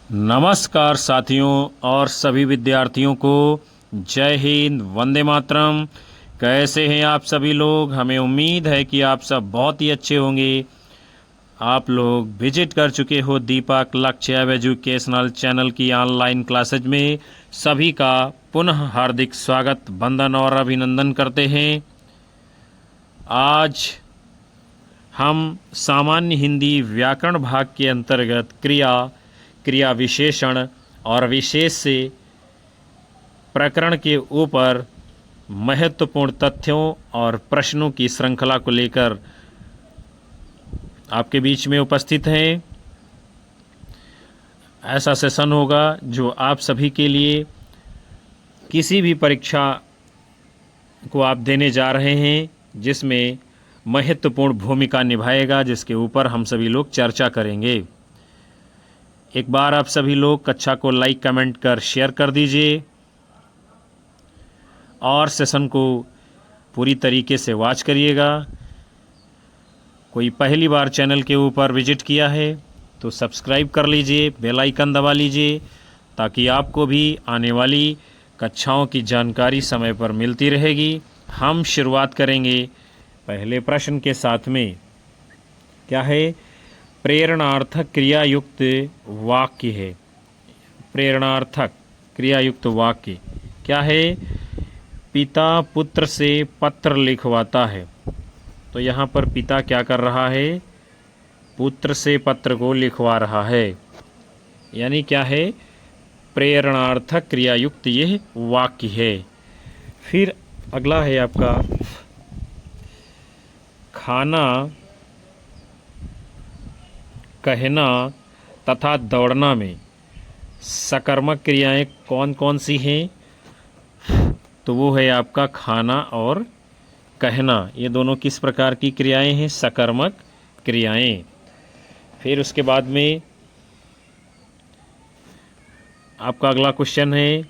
नमस्कार साथियों और सभी विद्यार्थियों को जय हिंद, वंदे मातरम। कैसे हैं आप सभी लोग? हमें उम्मीद है कि आप सब बहुत ही अच्छे होंगे। आप लोग विजिट कर चुके हो दीपक लक्ष्य एजुकेशनल चैनल की ऑनलाइन क्लासेज में। सभी का पुनः हार्दिक स्वागत, वंदन और अभिनंदन करते हैं। आज हम सामान्य हिंदी व्याकरण भाग के अंतर्गत क्रिया विशेषण और विशेष से प्रकरण के ऊपर महत्वपूर्ण तथ्यों और प्रश्नों की श्रृंखला को लेकर आपके बीच में उपस्थित हैं। ऐसा सेशन होगा जो आप सभी के लिए किसी भी परीक्षा को आप देने जा रहे हैं, जिसमें महत्वपूर्ण भूमिका निभाएगा, जिसके ऊपर हम सभी लोग चर्चा करेंगे। एक बार आप सभी लोग कक्षा को लाइक, कमेंट कर शेयर कर दीजिए और सेशन को पूरी तरीके से वॉच करिएगा। कोई पहली बार चैनल के ऊपर विजिट किया है तो सब्सक्राइब कर लीजिए, बेल आइकन दबा लीजिए, ताकि आपको भी आने वाली कक्षाओं की जानकारी समय पर मिलती रहेगी। हम शुरुआत करेंगे पहले प्रश्न के साथ में। क्या है? प्रेरणार्थक क्रियायुक्त वाक्य है। प्रेरणार्थक क्रियायुक्त वाक्य क्या है? पिता पुत्र से पत्र लिखवाता है। तो यहाँ पर पिता क्या कर रहा है? पुत्र से पत्र को लिखवा रहा है। यानी क्या है? प्रेरणार्थक क्रियायुक्त यह वाक्य है। फिर अगला है आपका खाना, कहना तथा दौड़ना में सकर्मक क्रियाएं कौन कौन सी हैं? तो वो है आपका खाना और कहना। ये दोनों किस प्रकार की क्रियाएं हैं? सकर्मक क्रियाएं। फिर उसके बाद में आपका अगला क्वेश्चन है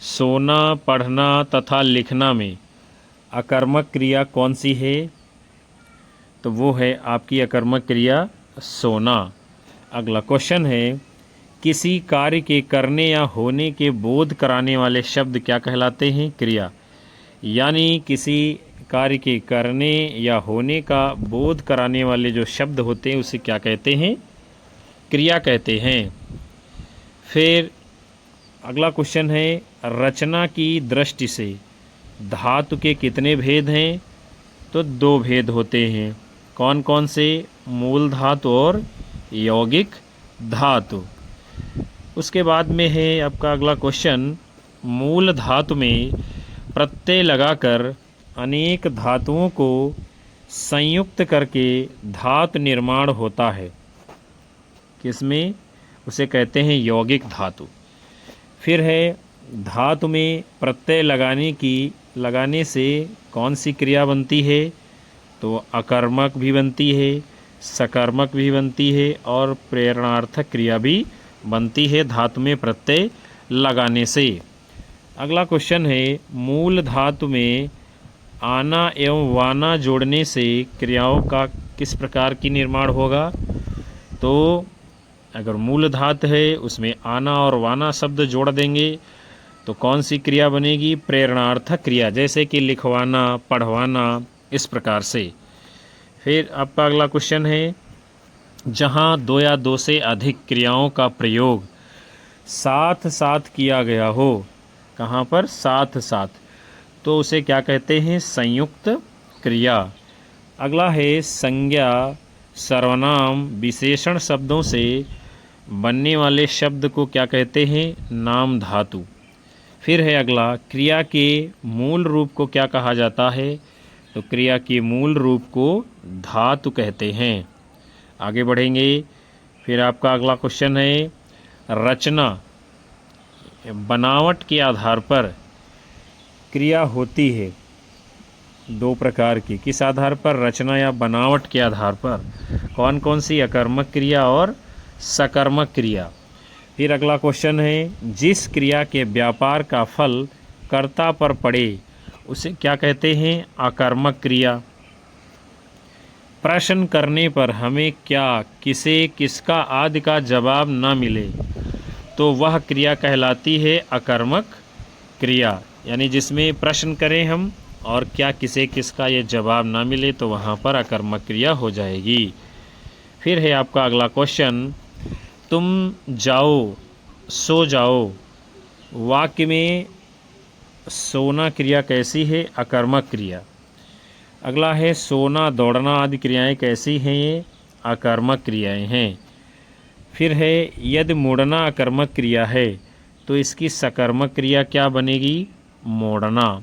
सोना, पढ़ना तथा लिखना में अकर्मक क्रिया कौन सी है? तो वो है आपकी अकर्मक क्रिया सोना। अगला क्वेश्चन है किसी कार्य के करने या होने के बोध कराने वाले शब्द क्या कहलाते हैं? क्रिया। यानी किसी कार्य के करने या होने का बोध कराने वाले जो शब्द होते हैं उसे क्या कहते हैं? क्रिया कहते हैं। फिर अगला क्वेश्चन है रचना की दृष्टि से धातु के कितने भेद हैं? तो 2 भेद होते हैं। कौन कौन से? मूल धातु और यौगिक धातु। उसके बाद में है आपका अगला क्वेश्चन मूल धातु में प्रत्यय लगाकर अनेक धातुओं को संयुक्त करके धातु निर्माण होता है। किसमें? उसे कहते हैं यौगिक धातु। फिर है धातु में प्रत्यय लगाने से कौन सी क्रिया बनती है? तो अकर्मक भी बनती है, सकर्मक भी बनती है और प्रेरणार्थक क्रिया भी बनती है धातु में प्रत्यय लगाने से। अगला क्वेश्चन है मूल धातु में आना एवं वाना जोड़ने से क्रियाओं का किस प्रकार की निर्माण होगा? तो अगर मूल धातु है उसमें आना और वाना शब्द जोड़ देंगे तो कौन सी क्रिया बनेगी? प्रेरणार्थक क्रिया, जैसे कि लिखवाना, पढ़वाना, इस प्रकार से। फिर आपका अगला क्वेश्चन है जहाँ 2 या 2 से अधिक क्रियाओं का प्रयोग साथ साथ किया गया हो। कहाँ पर? साथ साथ। तो उसे क्या कहते हैं? संयुक्त क्रिया। अगला है संज्ञा, सर्वनाम, विशेषण शब्दों से बनने वाले शब्द को क्या कहते हैं? नाम धातु। फिर है अगला क्रिया के मूल रूप को क्या कहा जाता है? तो क्रिया के मूल रूप को धातु कहते हैं। आगे बढ़ेंगे। फिर आपका अगला क्वेश्चन है रचना, बनावट के आधार पर क्रिया होती है 2 प्रकार की। किस आधार पर? रचना या बनावट के आधार पर। कौन कौन सी? अकर्मक क्रिया और सकर्मक क्रिया। फिर अगला क्वेश्चन है जिस क्रिया के व्यापार का फल कर्ता पर पड़े उसे क्या कहते हैं? अकर्मक क्रिया। प्रश्न करने पर हमें क्या, किसे, किसका आदि का जवाब न मिले तो वह क्रिया कहलाती है अकर्मक क्रिया। यानी जिसमें प्रश्न करें हम और क्या, किसे, किसका ये जवाब ना मिले तो वहाँ पर अकर्मक क्रिया हो जाएगी। फिर है आपका अगला क्वेश्चन, तुम जाओ, सो जाओ। वाक्य में सोना क्रिया कैसी है? अकर्मक क्रिया। अगला है सोना, दौड़ना आदि क्रियाएं कैसी हैं? ये अकर्मक क्रियाएं हैं। फिर है यदि मुड़ना अकर्मक क्रिया है तो इसकी सकर्मक क्रिया क्या बनेगी? मोड़ना।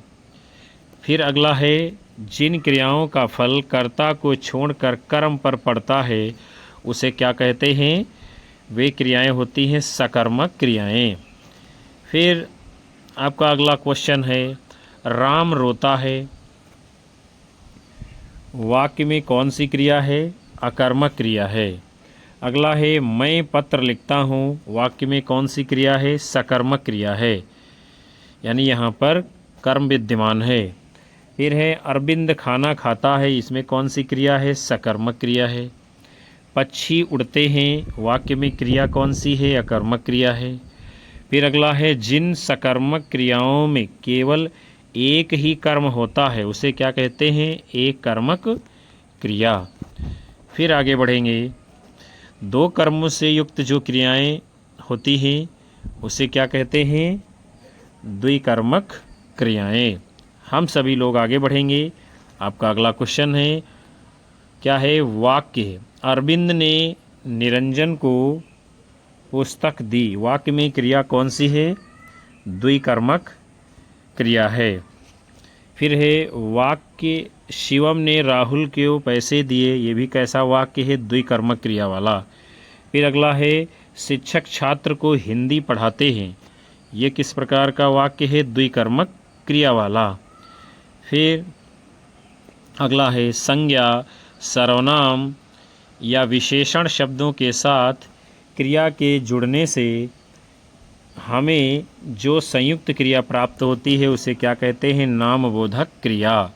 फिर अगला है जिन क्रियाओं का फल कर्ता को छोड़कर कर्म पर पड़ता है उसे क्या कहते हैं? वे क्रियाएं होती हैं सकर्मक क्रियाएं। फिर आपका अगला क्वेश्चन है राम रोता है। वाक्य में कौन सी क्रिया है? अकर्मक क्रिया है। अगला है मैं पत्र लिखता हूँ। वाक्य में कौन सी क्रिया है? सकर्मक क्रिया है, यानी यहाँ पर कर्म विद्यमान है। फिर है अरविंद खाना खाता है। इसमें कौन सी क्रिया है? सकर्मक क्रिया है। पक्षी उड़ते हैं। वाक्य में क्रिया कौन सी है? अकर्मक क्रिया है। फिर अगला है जिन सकर्मक क्रियाओं में केवल एक ही कर्म होता है उसे क्या कहते हैं? एक कर्मक क्रिया। फिर आगे बढ़ेंगे, दो कर्मों से युक्त जो क्रियाएं होती हैं उसे क्या कहते हैं? द्विकर्मक क्रियाएं। हम सभी लोग आगे बढ़ेंगे। आपका अगला क्वेश्चन है, क्या है? वाक्य है अरविंद ने निरंजन को पुस्तक दी। वाक्य में क्रिया कौन सी है? द्विकर्मक क्रिया है। फिर है वाक्य शिवम ने राहुल को पैसे दिए। ये भी कैसा वाक्य है? द्विकर्मक क्रिया वाला। फिर अगला है शिक्षक छात्र को हिंदी पढ़ाते हैं। ये किस प्रकार का वाक्य है? द्विकर्मक क्रिया वाला। फिर अगला है संज्ञा, सर्वनाम या विशेषण शब्दों के साथ क्रिया के जुड़ने से हमें जो संयुक्त क्रिया प्राप्त होती है उसे क्या कहते हैं? नामबोधक क्रिया।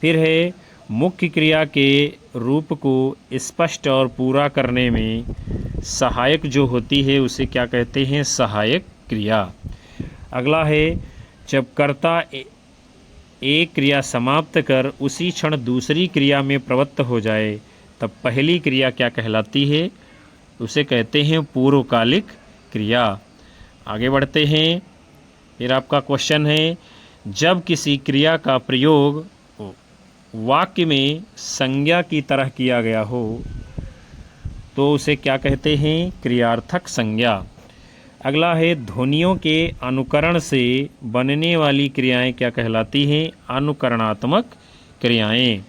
फिर है मुख्य क्रिया के रूप को स्पष्ट और पूरा करने में सहायक जो होती है उसे क्या कहते हैं? सहायक क्रिया। अगला है जब कर्ता एक क्रिया समाप्त कर उसी क्षण दूसरी क्रिया में प्रवृत्त हो जाए तब पहली क्रिया क्या कहलाती है? उसे कहते हैं पूर्वकालिक क्रिया। आगे बढ़ते हैं। फिर आपका क्वेश्चन है जब किसी क्रिया का प्रयोग वाक्य में संज्ञा की तरह किया गया हो तो उसे क्या कहते हैं? क्रियार्थक संज्ञा। अगला है ध्वनियों के अनुकरण से बनने वाली क्रियाएं क्या कहलाती हैं? अनुकरणात्मक क्रियाएं।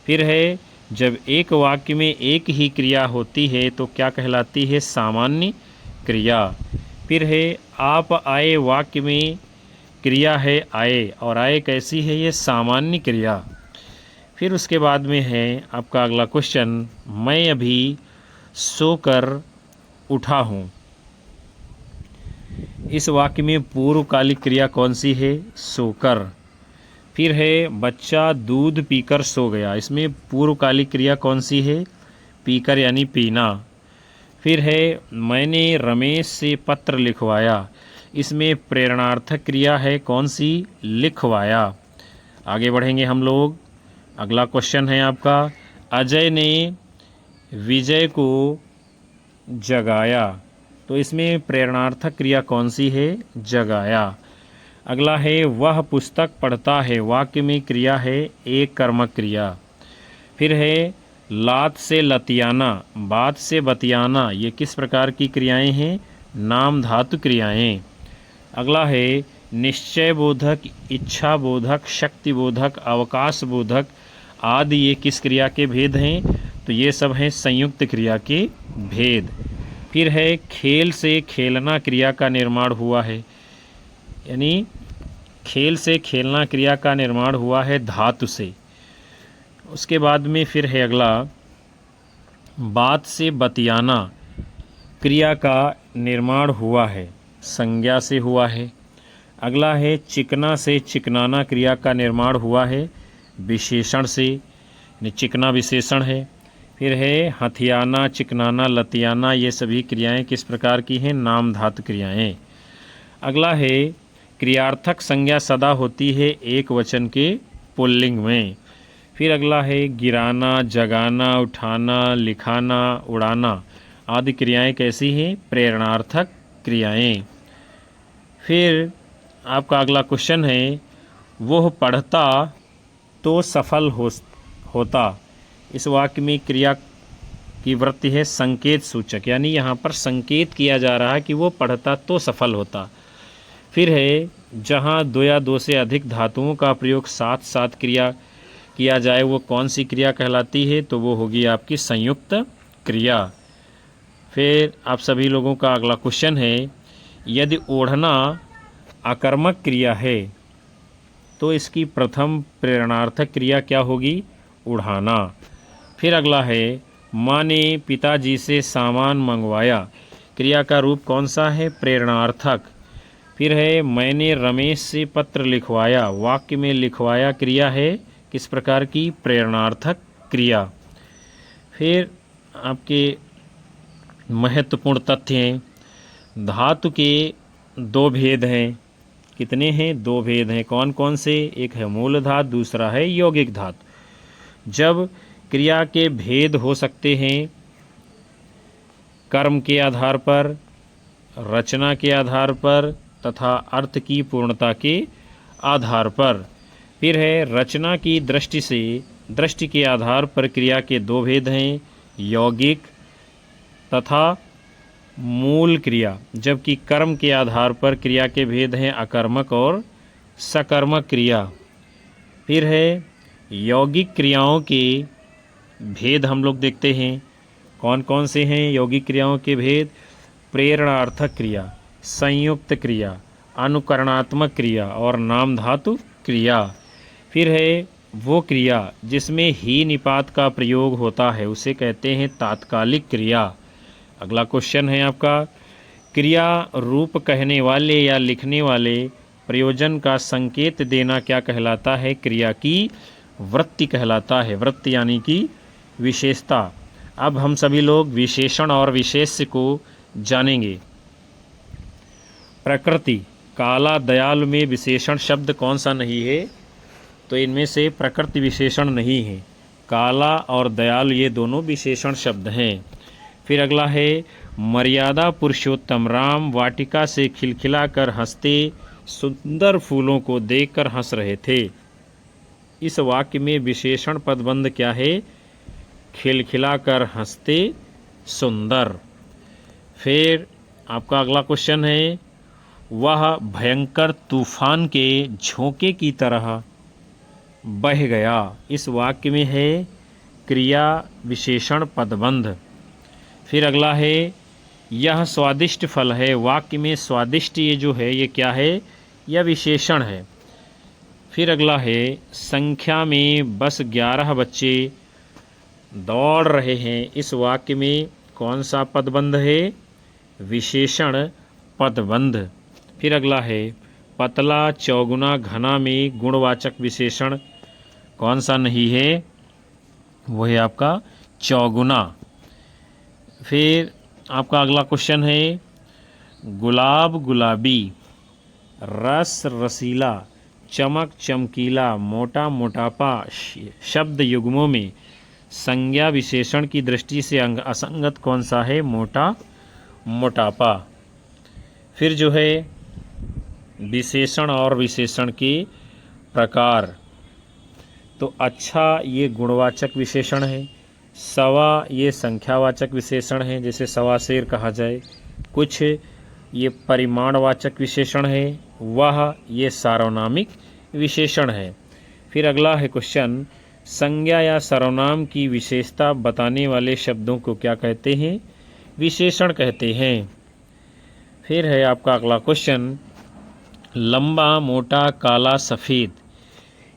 फिर है जब एक वाक्य में एक ही क्रिया होती है तो क्या कहलाती है? सामान्य क्रिया। फिर है आप आए। वाक्य में क्रिया है आए और आए कैसी है? ये सामान्य क्रिया। फिर उसके बाद में है आपका अगला क्वेश्चन, मैं अभी सोकर उठा हूँ। इस वाक्य में पूर्वकालिक क्रिया कौन सी है? सोकर। फिर है बच्चा दूध पीकर सो गया। इसमें पूर्वकालिक क्रिया कौन सी है? पीकर यानी पीना। फिर है मैंने रमेश से पत्र लिखवाया। इसमें प्रेरणार्थक क्रिया है कौन सी? लिखवाया। आगे बढ़ेंगे हम लोग। अगला क्वेश्चन है आपका, अजय ने विजय को जगाया। तो इसमें प्रेरणार्थक क्रिया कौन सी है? जगाया। अगला है वह पुस्तक पढ़ता है। वाक्य में क्रिया है एक कर्मक क्रिया। फिर है लात से लतियाना, बात से बतियाना। ये किस प्रकार की क्रियाएं हैं? नाम धातु क्रियाएं। अगला है निश्चय बोधक, इच्छा बोधक, शक्ति बोधक, अवकाश बोधक आदि। ये किस क्रिया के भेद हैं? तो ये सब हैं संयुक्त क्रिया के भेद। फिर है खेल से खेलना क्रिया का निर्माण हुआ है। यानी खेल से खेलना क्रिया का निर्माण हुआ है धातु से। उसके बाद में फिर है अगला बात से बतियाना क्रिया का निर्माण हुआ है, संज्ञा से हुआ है। अगला है चिकना से चिकनाना क्रिया का निर्माण हुआ है विशेषण से। यानी चिकना विशेषण है। फिर है हथियाना, चिकनाना, लतियाना, ये सभी क्रियाएं किस प्रकार की हैं? नाम धातु क्रियाएं। अगला है क्रियार्थक संज्ञा सदा होती है एक वचन के पुल्लिंग में। फिर अगला है गिराना, जगाना, उठाना, लिखाना, उड़ाना आदि क्रियाएं कैसी हैं? प्रेरणार्थक क्रियाएं। फिर आपका अगला क्वेश्चन है वह पढ़ता तो सफल होता। इस वाक्य में क्रिया की वृत्ति है संकेत सूचक, यानी यहाँ पर संकेत किया जा रहा है कि वो पढ़ता तो सफल होता। फिर है जहाँ दो या दो से अधिक धातुओं का प्रयोग साथ साथ क्रिया किया जाए वो कौन सी क्रिया कहलाती है? तो वो होगी आपकी संयुक्त क्रिया। फिर आप सभी लोगों का अगला क्वेश्चन है यदि ओढ़ना आकर्मक क्रिया है तो इसकी प्रथम प्रेरणार्थक क्रिया क्या होगी? उड़ाना। फिर अगला है माँ ने पिताजी से सामान मंगवाया, क्रिया का रूप कौन सा है? प्रेरणार्थक। फिर है मैंने रमेश से पत्र लिखवाया, वाक्य में लिखवाया क्रिया है किस प्रकार की? प्रेरणार्थक क्रिया। फिर आपके महत्वपूर्ण तथ्य हैं, धातु के दो भेद हैं। कितने हैं? दो भेद हैं। कौन कौन से? एक है मूल धातु, दूसरा है यौगिक धातु। जब क्रिया के भेद हो सकते हैं कर्म के आधार पर, रचना के आधार पर तथा अर्थ की पूर्णता के आधार पर। फिर है रचना की दृष्टि से, दृष्टि के आधार पर क्रिया के दो भेद हैं, यौगिक तथा मूल क्रिया, जबकि कर्म के आधार पर क्रिया के भेद हैं अकर्मक और सकर्मक क्रिया। फिर है यौगिक क्रियाओं के भेद हम लोग देखते हैं। कौन कौन से हैं यौगिक क्रियाओं के भेद? प्रेरणार्थक क्रिया, संयुक्त क्रिया, अनुकरणात्मक क्रिया और नाम धातु क्रिया। फिर है वो क्रिया जिसमें ही निपात का प्रयोग होता है उसे कहते हैं तात्कालिक क्रिया। अगला क्वेश्चन है आपका क्रिया रूप कहने वाले या लिखने वाले प्रयोजन का संकेत देना क्या कहलाता है? क्रिया की वृत्ति कहलाता है। वृत्ति यानी कि विशेषता। अब हम सभी लोग विशेषण और विशेष्य को जानेंगे। प्रकृति, काला, दयालु में विशेषण शब्द कौन सा नहीं है? तो इनमें से प्रकृति विशेषण नहीं है। काला और दयालु ये दोनों विशेषण शब्द हैं। फिर अगला है मर्यादा पुरुषोत्तम राम वाटिका से खिलखिला कर हंसते सुंदर फूलों को देखकर हंस रहे थे। इस वाक्य में विशेषण पदबंध क्या है? खिलखिला कर हंसते सुंदर। फिर आपका अगला क्वेश्चन है वह भयंकर तूफान के झोंके की तरह बह गया। इस वाक्य में है क्रिया विशेषण पदबंध। फिर अगला है यह स्वादिष्ट फल है, वाक्य में स्वादिष्ट ये जो है ये क्या है? यह विशेषण है। फिर अगला है संख्या में बस 11 बच्चे दौड़ रहे हैं। इस वाक्य में कौन सा पदबंध है? विशेषण पदबंध। फिर अगला है पतला, चौगुना, घना में गुणवाचक विशेषण कौन सा नहीं है? वो है आपका चौगुना। फिर आपका अगला क्वेश्चन है गुलाब गुलाबी, रस रसीला, चमक चमकीला, मोटा मोटापा शब्द युग्मों में संज्ञा विशेषण की दृष्टि से असंगत कौन सा है? मोटा मोटापा। फिर जो है विशेषण और विशेषण के प्रकार, तो अच्छा ये गुणवाचक विशेषण है, सवा ये संख्यावाचक विशेषण है जैसे सवा शेर कहा जाए, कुछ ये परिमाणवाचक विशेषण है, वह ये सार्वनामिक विशेषण है। फिर अगला है क्वेश्चन संज्ञा या सर्वनाम की विशेषता बताने वाले शब्दों को क्या कहते हैं? विशेषण कहते हैं। फिर है आपका अगला क्वेश्चन लंबा, मोटा, काला, सफ़ेद,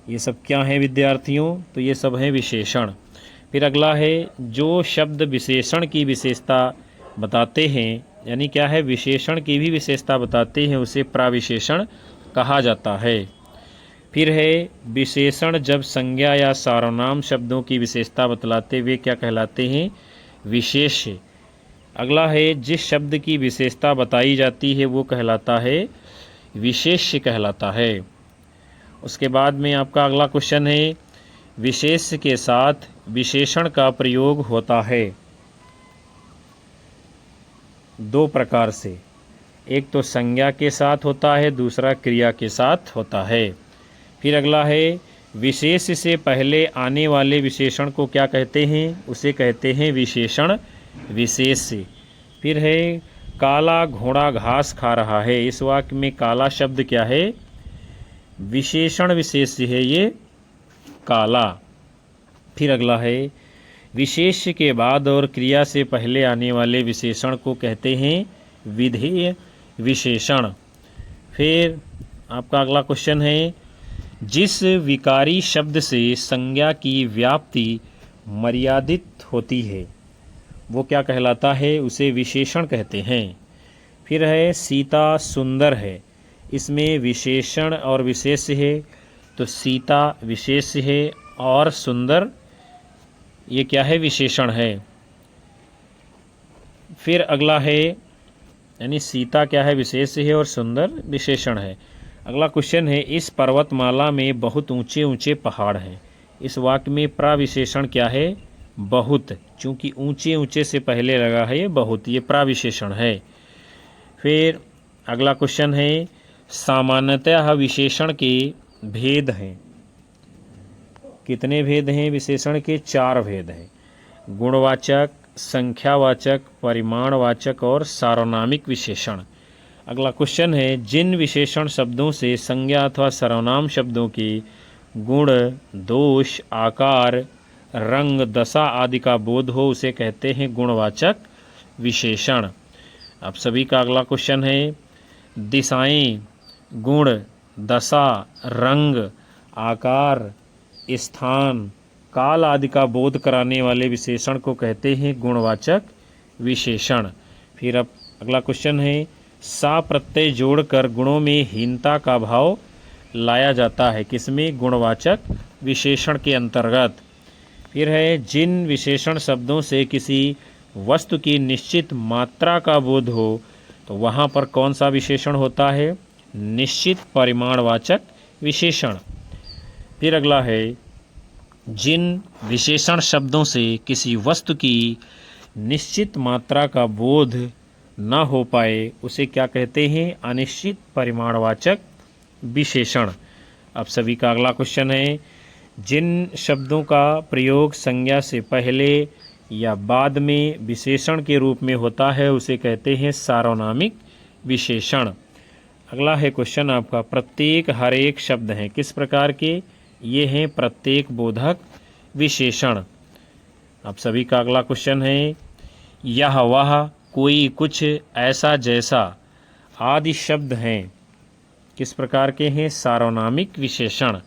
ये सब क्या हैं विद्यार्थियों? तो ये सब हैं विशेषण। फिर अगला है जो शब्द विशेषण की विशेषता बताते हैं, यानी क्या है? विशेषण की भी विशेषता बताते हैं, उसे प्राविशेषण कहा जाता है। फिर है विशेषण जब संज्ञा या सर्वनाम शब्दों की विशेषता बतलाते हुए क्या कहलाते हैं? विशेष्य। अगला है जिस शब्द की विशेषता बताई जाती है वो कहलाता है विशेष्य कहलाता है। उसके बाद में आपका अगला क्वेश्चन है विशेष्य के साथ विशेषण का प्रयोग होता है दो प्रकार से, एक तो संज्ञा के साथ होता है, दूसरा क्रिया के साथ होता है। फिर अगला है विशेष से पहले आने वाले विशेषण को क्या कहते हैं? उसे कहते हैं विशेषण विशेष्य। फिर है काला घोड़ा घास खा रहा है। इस वाक्य में काला शब्द क्या है? विशेषण विशेष्य है ये काला। फिर अगला है विशेष्य के बाद और क्रिया से पहले आने वाले विशेषण को कहते हैं विधेय विशेषण। फिर आपका अगला क्वेश्चन है जिस विकारी शब्द से संज्ञा की व्याप्ति मर्यादित होती है वो क्या कहलाता है? उसे विशेषण कहते हैं। फिर है सीता सुंदर है। इसमें विशेषण और विशेष्य है, तो सीता विशेष्य है और सुंदर ये क्या है? विशेषण है। फिर अगला है यानी सीता क्या है? विशेष्य है और सुंदर विशेषण है। अगला क्वेश्चन है इस पर्वतमाला में बहुत ऊंचे ऊंचे पहाड़ हैं। इस वाक्य में प्राविशेषण क्या है? बहुत। चूंकि ऊंचे ऊंचे से पहले लगा है ये बहुत, ये प्राविशेषण है। फिर अगला क्वेश्चन है सामान्यतः विशेषण के भेद हैं। कितने भेद हैं विशेषण के? 4 भेद हैं। गुणवाचक, संख्यावाचक, परिमाणवाचक और सार्वनामिक विशेषण। अगला क्वेश्चन है जिन विशेषण शब्दों से संज्ञा अथवा सर्वनाम शब्दों के गुण, दोष, आकार, रंग, दशा आदि का बोध हो उसे कहते हैं गुणवाचक विशेषण। अब सभी का अगला क्वेश्चन है दिशाएं, गुण, दशा, रंग, आकार, स्थान, काल आदि का बोध कराने वाले विशेषण को कहते हैं गुणवाचक विशेषण। फिर अब अगला क्वेश्चन है सा प्रत्यय जोड़कर गुणों में हीनता का भाव लाया जाता है। किसमें? गुणवाचक विशेषण के अंतर्गत। फिर है जिन विशेषण शब्दों से किसी वस्तु की निश्चित मात्रा का बोध हो तो वहाँ पर कौन सा विशेषण होता है? निश्चित परिमाणवाचक विशेषण। फिर अगला है जिन विशेषण शब्दों से किसी वस्तु की निश्चित मात्रा का बोध न हो पाए उसे क्या कहते हैं? अनिश्चित परिमाणवाचक विशेषण। अब सभी का अगला क्वेश्चन है जिन शब्दों का प्रयोग संज्ञा से पहले या बाद में विशेषण के रूप में होता है उसे कहते हैं सार्वनामिक विशेषण। अगला है क्वेश्चन आपका प्रत्येक, हर एक शब्द हैं किस प्रकार के? ये हैं प्रत्येक बोधक विशेषण। अब सभी का अगला क्वेश्चन है यह, वह, कोई, कुछ, ऐसा, जैसा आदि शब्द हैं किस प्रकार के हैं? सार्वनामिक विशेषण।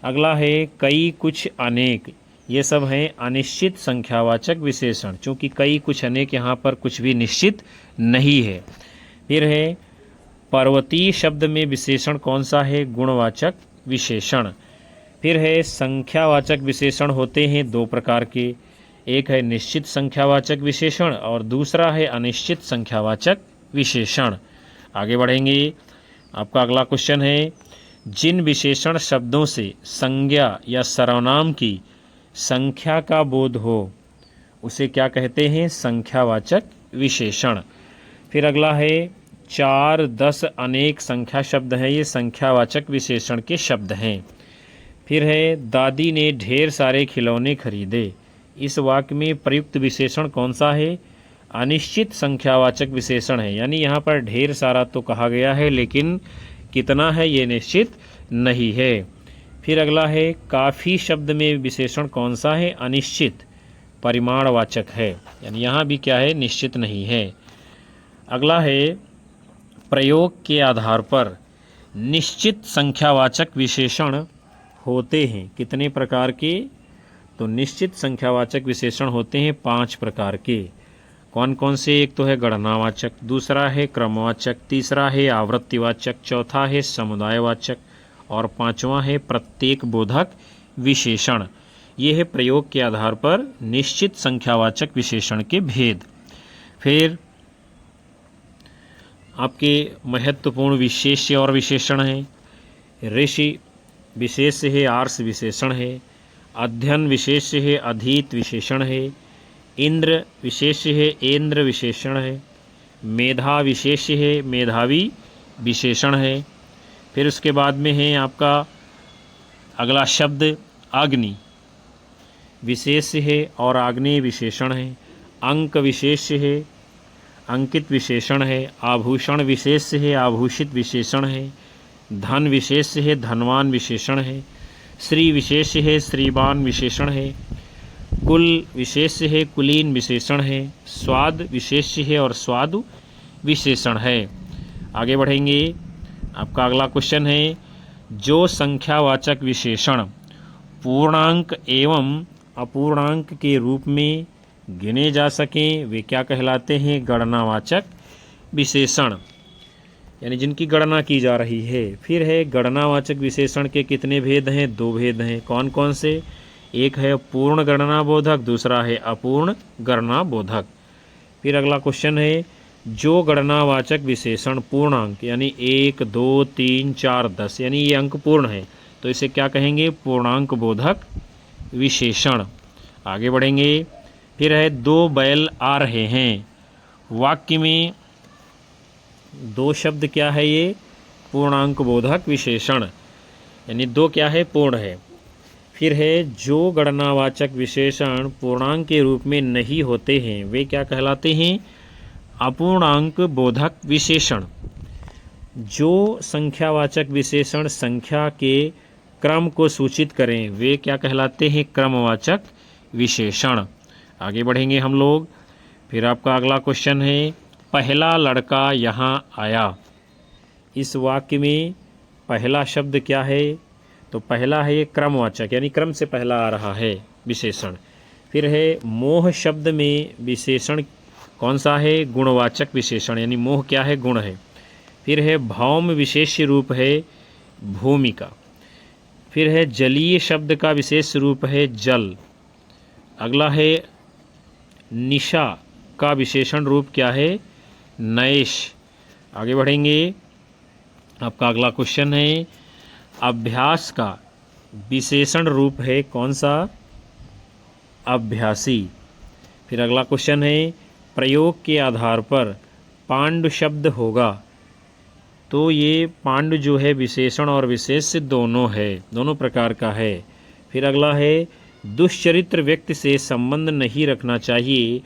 अगला है कई, कुछ, अनेक, ये सब हैं अनिश्चित संख्यावाचक विशेषण। चूँकि कई, कुछ, अनेक यहाँ पर कुछ भी निश्चित नहीं है। फिर है पर्वतीय शब्द में विशेषण कौन सा है? गुणवाचक विशेषण। फिर है संख्यावाचक विशेषण होते हैं 2 प्रकार के, एक है निश्चित संख्यावाचक विशेषण और दूसरा है अनिश्चित संख्यावाचक विशेषण। आगे बढ़ेंगे। आपका अगला क्वेश्चन है जिन विशेषण शब्दों से संज्ञा या सर्वनाम की संख्या का बोध हो उसे क्या कहते हैं? संख्यावाचक विशेषण। फिर अगला है 4, 10, अनेक संख्या शब्द हैं, ये संख्यावाचक विशेषण के शब्द हैं। फिर है दादी ने ढेर सारे खिलौने खरीदे। इस वाक्य में प्रयुक्त विशेषण कौन सा है? अनिश्चित संख्यावाचक विशेषण है। यानी यहाँ पर ढेर सारा तो कहा गया है लेकिन कितना है ये निश्चित नहीं है। फिर अगला है काफ़ी शब्द में विशेषण कौन सा है? अनिश्चित परिमाणवाचक है, यानी यहाँ भी क्या है? निश्चित नहीं है। अगला है प्रयोग के आधार पर निश्चित संख्यावाचक विशेषण होते हैं कितने प्रकार के? तो निश्चित संख्यावाचक विशेषण होते हैं 5 प्रकार के। कौन कौन से? एक तो है गणनावाचक, दूसरा है क्रमवाचक, तीसरा है आवृत्तिवाचक, चौथा है समुदायवाचक और पांचवा है प्रत्येक बोधक विशेषण। ये है प्रयोग के आधार पर निश्चित संख्यावाचक विशेषण के भेद। फिर आपके महत्वपूर्ण विशेष्य और विशेषण हैं। ऋषि विशेष्य है, आर्ष विशेषण है, अध्ययन विशेष्य है, अधीत विशेषण है, इंद्र विशेष्य है, ऐन्द्र विशेषण है, मेधा विशेष्य है, मेधावी विशेषण है। फिर उसके बाद में है आपका अगला शब्द अग्नि विशेष्य है और आग्नेय विशेषण है, अंक विशेष्य है, अंकित विशेषण है, आभूषण विशेष्य है, आभूषित विशेषण है, धन विशेष्य है, धनवान विशेषण है, श्री विशेष्य है, श्रीवान विशेषण है, कुल विशेष्य है, कुलीन विशेषण है, स्वाद विशेष्य है और स्वादु विशेषण है। आगे बढ़ेंगे। आपका अगला क्वेश्चन है, जो संख्यावाचक विशेषण पूर्णांक एवं अपूर्णांक के रूप में गिने जा सकें वे क्या कहलाते हैं? गणनावाचक विशेषण, यानी जिनकी गणना की जा रही है। फिर है गणनावाचक विशेषण के कितने भेद हैं? 2 भेद हैं। कौन कौन से? एक है पूर्ण गणना बोधक, दूसरा है अपूर्ण गणना बोधक। फिर अगला क्वेश्चन है, जो गणनावाचक विशेषण पूर्णांक यानी 1, 2, 3, 4, 10 यानी ये अंक पूर्ण है तो इसे क्या कहेंगे? पूर्णांक बोधक विशेषण। आगे बढ़ेंगे। फिर है 2 बैल आ रहे हैं। वाक्य में 2 शब्द क्या है? ये पूर्णांक बोधक विशेषण, यानी 2 क्या है? पूर्ण है। फिर है जो गणनावाचक विशेषण पूर्णांक के रूप में नहीं होते हैं वे क्या कहलाते हैं? अपूर्णांक बोधक विशेषण। जो संख्यावाचक विशेषण संख्या के क्रम को सूचित करें वे क्या कहलाते हैं? क्रमवाचक विशेषण। आगे बढ़ेंगे हम लोग। फिर आपका अगला क्वेश्चन है, पहला लड़का यहाँ आया। इस वाक्य में पहला शब्द क्या है? तो पहला है क्रमवाचक, यानी क्रम से पहला आ रहा है विशेषण। फिर है मोह शब्द में विशेषण कौन सा है? गुणवाचक विशेषण, यानी मोह क्या है? गुण है। फिर है भौम विशेष रूप है भूमिका। फिर है जलीय शब्द का विशेष रूप है जल। अगला है निशा का विशेषण रूप क्या है? नैश। आगे बढ़ेंगे। आपका अगला क्वेश्चन है, अभ्यास का विशेषण रूप है कौन सा? अभ्यासी। फिर अगला क्वेश्चन है, प्रयोग के आधार पर पांडु शब्द होगा तो ये पांडु जो है विशेषण और विशेष्य दोनों है, दोनों प्रकार का है। फिर अगला है, दुष्चरित्र व्यक्ति से संबंध नहीं रखना चाहिए।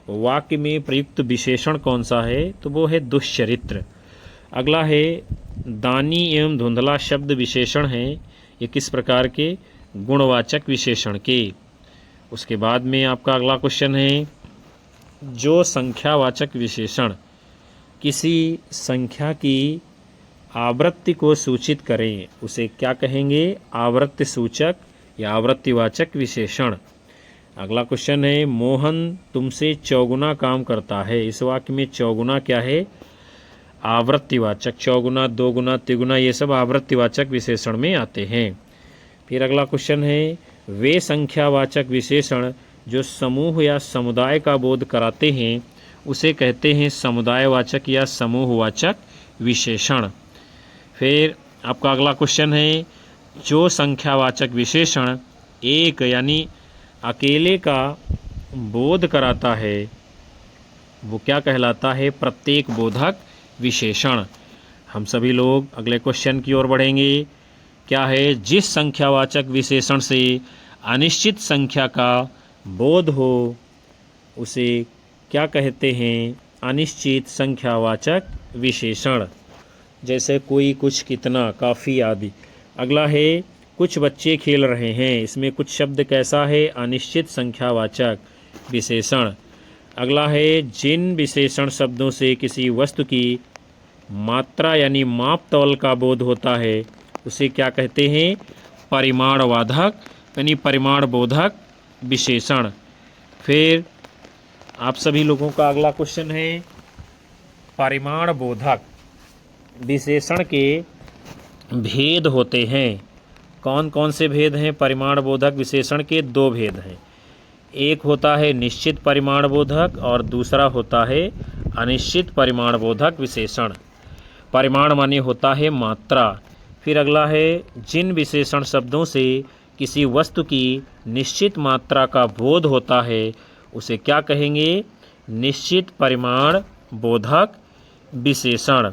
वाक्य में प्रयुक्त विशेषण कौन सा है? तो वो है दुष्चरित्र। अगला है दानी एवं धुंधला शब्द विशेषण हैं, ये किस प्रकार के? गुणवाचक विशेषण के। उसके बाद में आपका अगला क्वेश्चन है, जो संख्यावाचक विशेषण किसी संख्या की आवृत्ति को सूचित करें उसे क्या कहेंगे? आवृत्ति सूचक या आवृत्तिवाचक विशेषण। अगला क्वेश्चन है, मोहन तुमसे चौगुना काम करता है। इस वाक्य में चौगुना क्या है? आवृत्तिवाचक। चौगुना, दोगुना, तिगुना ये सब आवृत्तिवाचक विशेषण में आते हैं। फिर अगला क्वेश्चन है, वे संख्यावाचक विशेषण जो समूह या समुदाय का बोध कराते हैं उसे कहते हैं समुदायवाचक या समूहवाचक विशेषण। फिर आपका अगला क्वेश्चन है, जो संख्यावाचक विशेषण एक यानी अकेले का बोध कराता है वो क्या कहलाता है? प्रत्येक बोधक विशेषण। हम सभी लोग अगले क्वेश्चन की ओर बढ़ेंगे। क्या है? जिस संख्यावाचक विशेषण से अनिश्चित संख्या का बोध हो उसे क्या कहते हैं? अनिश्चित संख्यावाचक विशेषण। जैसे कोई, कुछ, कितना, काफ़ी आदि। अगला है, कुछ बच्चे खेल रहे हैं। इसमें कुछ शब्द कैसा है? अनिश्चित संख्यावाचक विशेषण। अगला है, जिन विशेषण शब्दों से किसी वस्तु की मात्रा यानी माप तौल का बोध होता है उसे क्या कहते हैं? परिमाणवाधक यानी परिमाण बोधक विशेषण। फिर आप सभी लोगों का अगला क्वेश्चन है, परिमाण बोधक विशेषण के भेद होते हैं। कौन कौन से भेद हैं? परिमाण बोधक विशेषण के दो भेद हैं। एक होता है निश्चित परिमाण बोधक और दूसरा होता है अनिश्चित परिमाण बोधक विशेषण। परिमाण माने होता है मात्रा। फिर अगला है जिन विशेषण शब्दों से किसी वस्तु की निश्चित मात्रा का बोध होता है उसे क्या कहेंगे? निश्चित परिमाण बोधक विशेषण।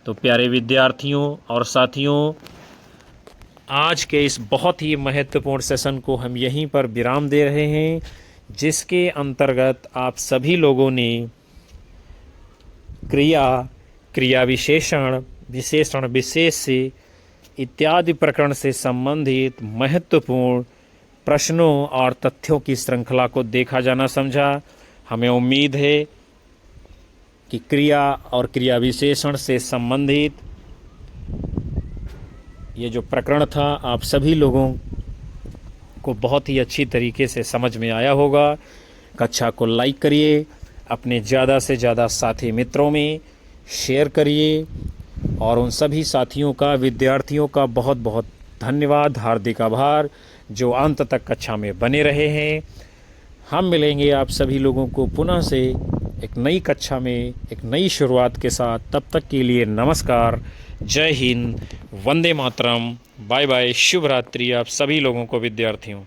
तो प्यारे विद्यार्थियों और साथियों, आज के इस बहुत ही महत्वपूर्ण सेशन को हम यहीं पर विराम दे रहे हैं, जिसके अंतर्गत आप सभी लोगों ने क्रिया, क्रिया विशेषण, विशेषण विशेष से इत्यादि प्रकरण से संबंधित महत्वपूर्ण प्रश्नों और तथ्यों की श्रृंखला को देखा जाना समझा। हमें उम्मीद है कि क्रिया और क्रिया विशेषण से संबंधित ये जो प्रकरण था आप सभी लोगों को बहुत ही अच्छी तरीके से समझ में आया होगा। कक्षा को लाइक करिए, अपने ज़्यादा से ज़्यादा साथी मित्रों में शेयर करिए और उन सभी साथियों का, विद्यार्थियों का बहुत बहुत धन्यवाद, हार्दिक आभार जो अंत तक कक्षा में बने रहे हैं। हम मिलेंगे आप सभी लोगों को पुनः से एक नई कक्षा में एक नई शुरुआत के साथ। तब तक के लिए नमस्कार, जय हिंद, वंदे मातरम, बाय बाय, शुभ रात्रि आप सभी लोगों को विद्यार्थियों।